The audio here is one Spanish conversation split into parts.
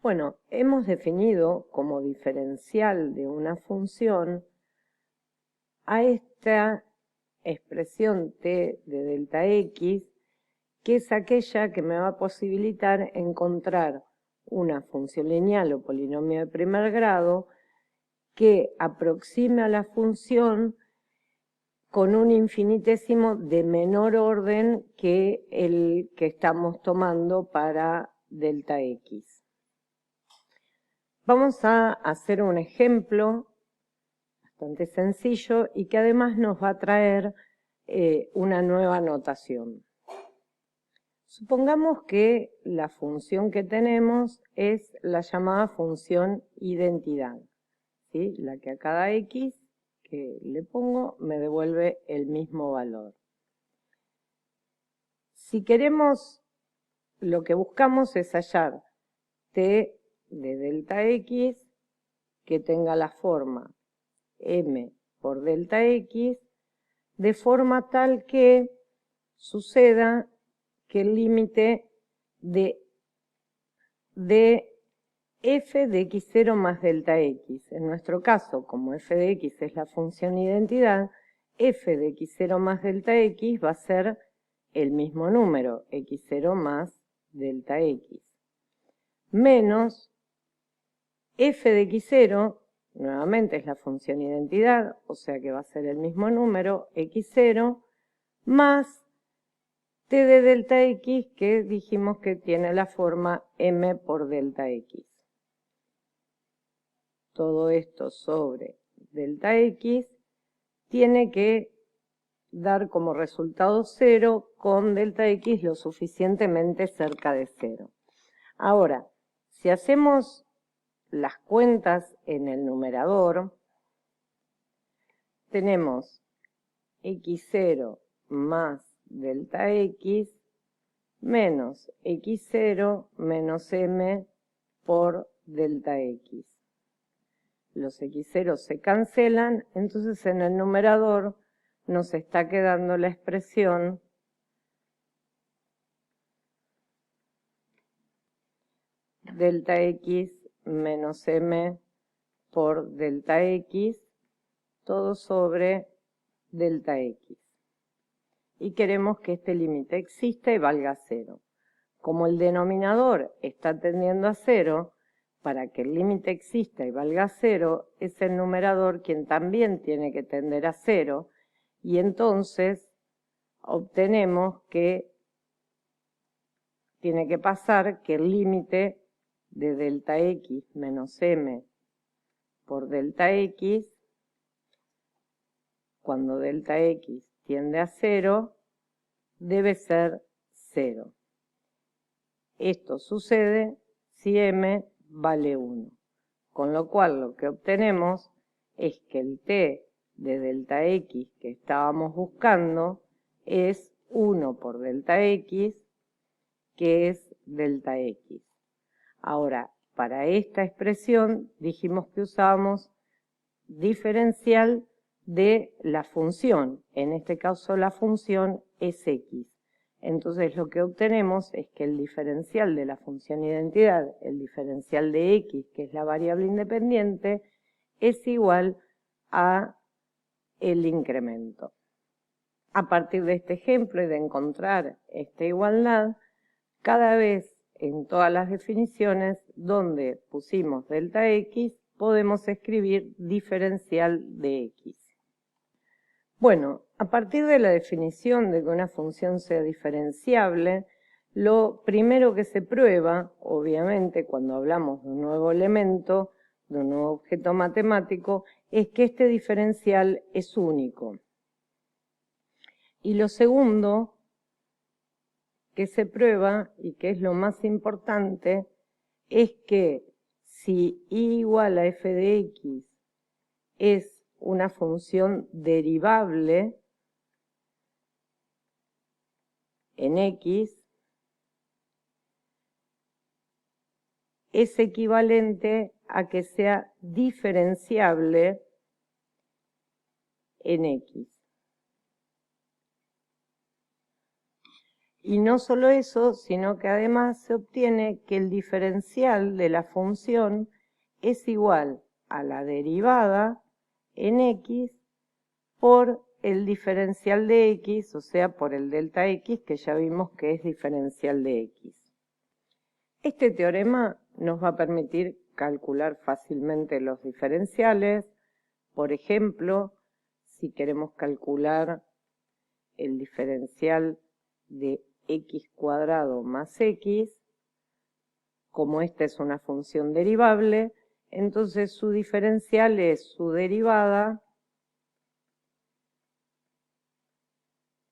Bueno, hemos definido como diferencial de una función a esta expresión t de delta x, que es aquella que me va a posibilitar encontrar una función lineal o polinomio de primer grado que aproxime a la función con un infinitésimo de menor orden que el que estamos tomando para delta x. Vamos a hacer un ejemplo bastante sencillo y que además nos va a traer una nueva notación. Supongamos que la función que tenemos es la llamada función identidad, ¿sí? La que a cada x que le pongo me devuelve el mismo valor. Si queremos, lo que buscamos es hallar t de delta x que tenga la forma m por delta x, de forma tal que suceda que el límite de f de x0 más delta x, en nuestro caso, como f de x es la función identidad, f de x0 más delta x va a ser el mismo número, x0 más delta x, menos f de x0, nuevamente es la función identidad, o sea que va a ser el mismo número, x0, más t de delta x, que dijimos que tiene la forma m por delta x. Todo esto sobre delta x tiene que dar como resultado 0 con delta x lo suficientemente cerca de 0. Ahora, si hacemos las cuentas en el numerador, tenemos x0 más delta x menos x0 menos m por delta x. Los x0 se cancelan, entonces en el numerador nos está quedando la expresión delta x menos m por delta x, todo sobre delta x. Y queremos que este límite exista y valga 0. Como el denominador está tendiendo a 0, para que el límite exista y valga 0, es el numerador quien también tiene que tender a 0, y entonces obtenemos que tiene que pasar que el límite de delta x menos m por delta x, cuando delta x tiende a 0, debe ser 0. Esto sucede si m vale 1. Con lo cual lo que obtenemos es que el t de delta x que estábamos buscando es 1 por delta x, que es delta x. Ahora, para esta expresión dijimos que usábamos diferencial de la función. En este caso la función es x. Entonces lo que obtenemos es que el diferencial de la función identidad, el diferencial de x, que es la variable independiente, es igual a el incremento. A partir de este ejemplo y de encontrar esta igualdad, cada vez en todas las definiciones donde pusimos delta x, podemos escribir diferencial de x. Bueno, a partir de la definición de que una función sea diferenciable, lo primero que se prueba, obviamente, cuando hablamos de un nuevo elemento, de un nuevo objeto matemático, es que este diferencial es único. Y lo segundo que se prueba, y que es lo más importante, es que si y igual a f de x es una función derivable en x, es equivalente a que sea diferenciable en x. Y no solo eso, sino que además se obtiene que el diferencial de la función es igual a la derivada en x por el diferencial de x, o sea, por el delta x, que ya vimos que es diferencial de x. Este teorema nos va a permitir calcular fácilmente los diferenciales. Por ejemplo, si queremos calcular el diferencial de x cuadrado más x, como esta es una función derivable, entonces su diferencial es su derivada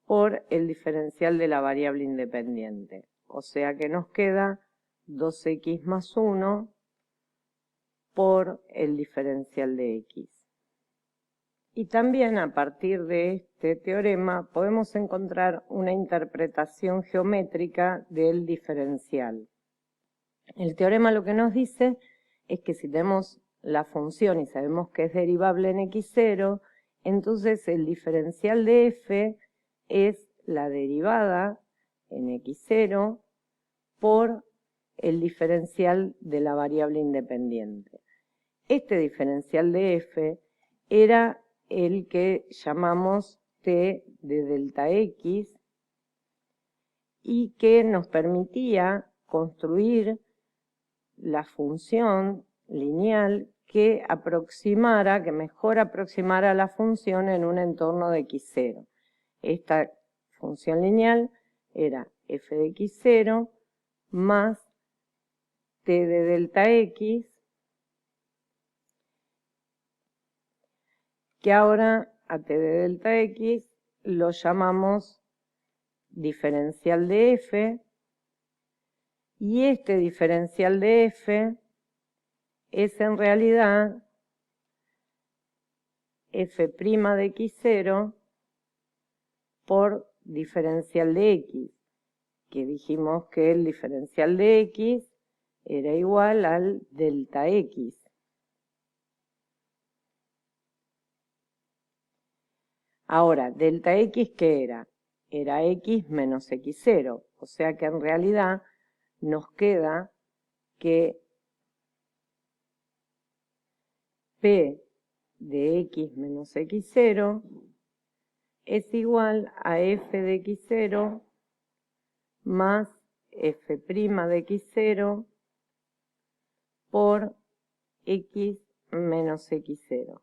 por el diferencial de la variable independiente. O sea que nos queda 2x más 1 por el diferencial de x. Y también a partir de este teorema podemos encontrar una interpretación geométrica del diferencial. El teorema lo que nos dice es que si tenemos la función y sabemos que es derivable en x0, entonces el diferencial de f es la derivada en x0 por el diferencial de la variable independiente. Este diferencial de f era el que llamamos t de delta x y que nos permitía construir la función lineal que mejor aproximara la función en un entorno de x0. Esta función lineal era f de x0 más t de delta x, que ahora a t de delta x lo llamamos diferencial de f, y este diferencial de f es en realidad f' de x0 por diferencial de x, que dijimos que el diferencial de x era igual al delta x. Ahora, delta x, ¿qué era? Era x menos x0, o sea que en realidad nos queda que p de x menos x0 es igual a f de x0 más f' de x0 por x menos x0.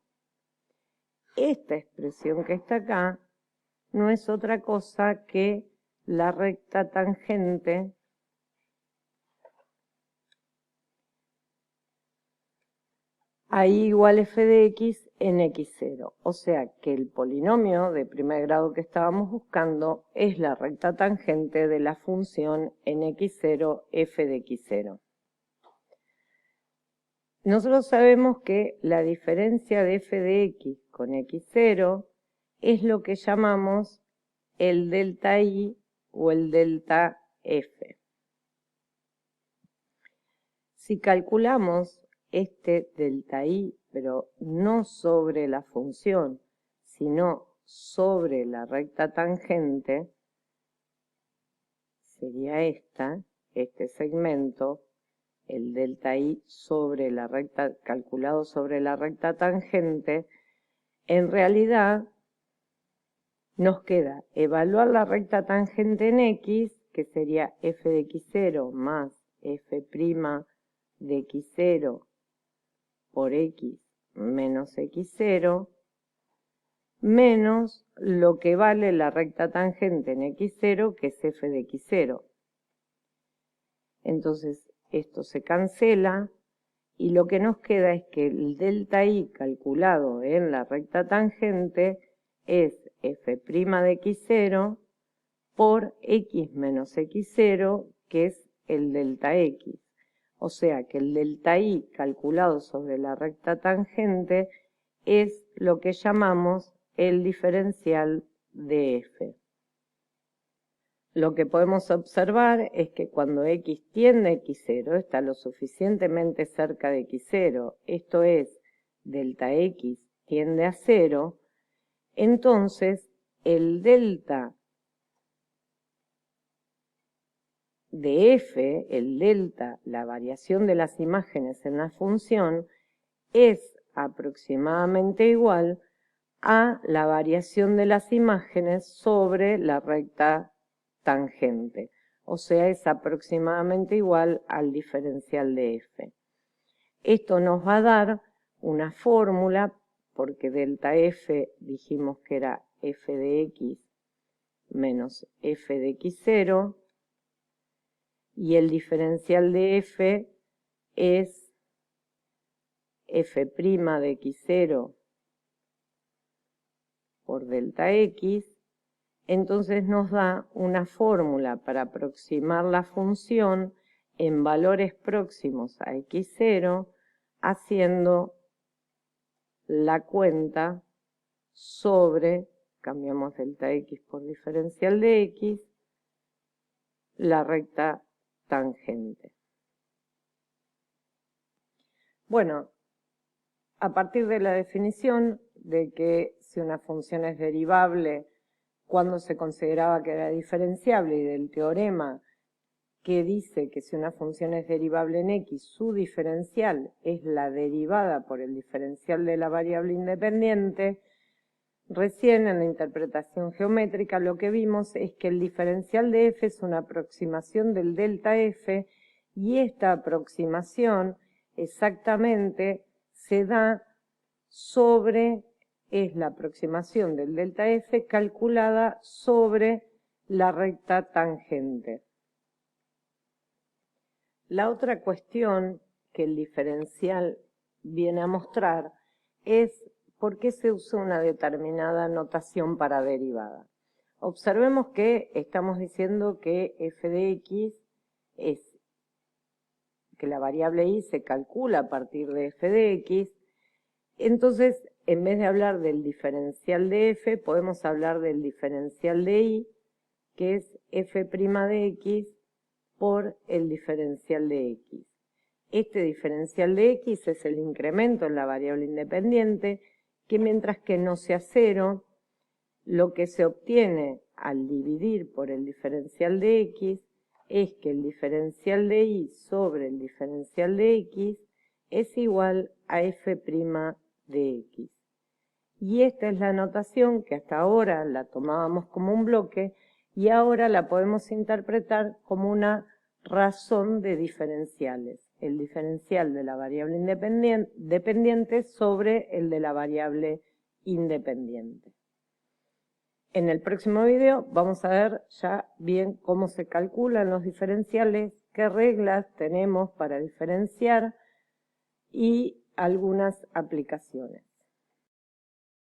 Esta expresión que está acá no es otra cosa que la recta tangente a y igual f de x en x0. O sea que el polinomio de primer grado que estábamos buscando es la recta tangente de la función en x0 f de x0. Nosotros sabemos que la diferencia de f de x con x0 es lo que llamamos el delta i o el delta f. Si calculamos este delta i, pero no sobre la función, sino sobre la recta tangente, sería este segmento, el delta i sobre la recta, calculado sobre la recta tangente. En realidad nos queda evaluar la recta tangente en x, que sería f de x0 más f' de x0 por x menos x0, menos lo que vale la recta tangente en x0, que es f de x0. Entonces esto se cancela y lo que nos queda es que el delta i calculado en la recta tangente es f' de x0 por x menos x0, que es el delta x. O sea que el delta i calculado sobre la recta tangente es lo que llamamos el diferencial de f. Lo que podemos observar es que cuando x tiende a x0, está lo suficientemente cerca de x0, esto es, delta x tiende a 0, entonces el delta de f, el delta, la variación de las imágenes en la función, es aproximadamente igual a la variación de las imágenes sobre la recta tangente. O sea, es aproximadamente igual al diferencial de f. Esto nos va a dar una fórmula, porque delta f dijimos que era f de x menos f de x0, y el diferencial de f es f' de x0 por delta x. Entonces nos da una fórmula para aproximar la función en valores próximos a x0, haciendo la cuenta sobre, cambiamos delta x por diferencial de x, la recta tangente. Bueno, a partir de la definición de que si una función es derivable, cuando se consideraba que era diferenciable, y del teorema que dice que si una función es derivable en x, su diferencial es la derivada por el diferencial de la variable independiente, recién en la interpretación geométrica lo que vimos es que el diferencial de f es una aproximación del delta f, y esta aproximación exactamente se da sobre, es la aproximación del delta f calculada sobre la recta tangente. La otra cuestión que el diferencial viene a mostrar es por qué se usa una determinada notación para derivada. Observemos que estamos diciendo que f de x es que la variable y se calcula a partir de f de x. Entonces, en vez de hablar del diferencial de f, podemos hablar del diferencial de y, que es f' de x por el diferencial de x. Este diferencial de x es el incremento en la variable independiente, que mientras que no sea cero, lo que se obtiene al dividir por el diferencial de x es que el diferencial de y sobre el diferencial de x es igual a f' de x. Y esta es la notación que hasta ahora la tomábamos como un bloque, y ahora la podemos interpretar como una razón de diferenciales. El diferencial de la variable dependiente sobre el de la variable independiente. En el próximo video vamos a ver ya bien cómo se calculan los diferenciales, qué reglas tenemos para diferenciar y algunas aplicaciones.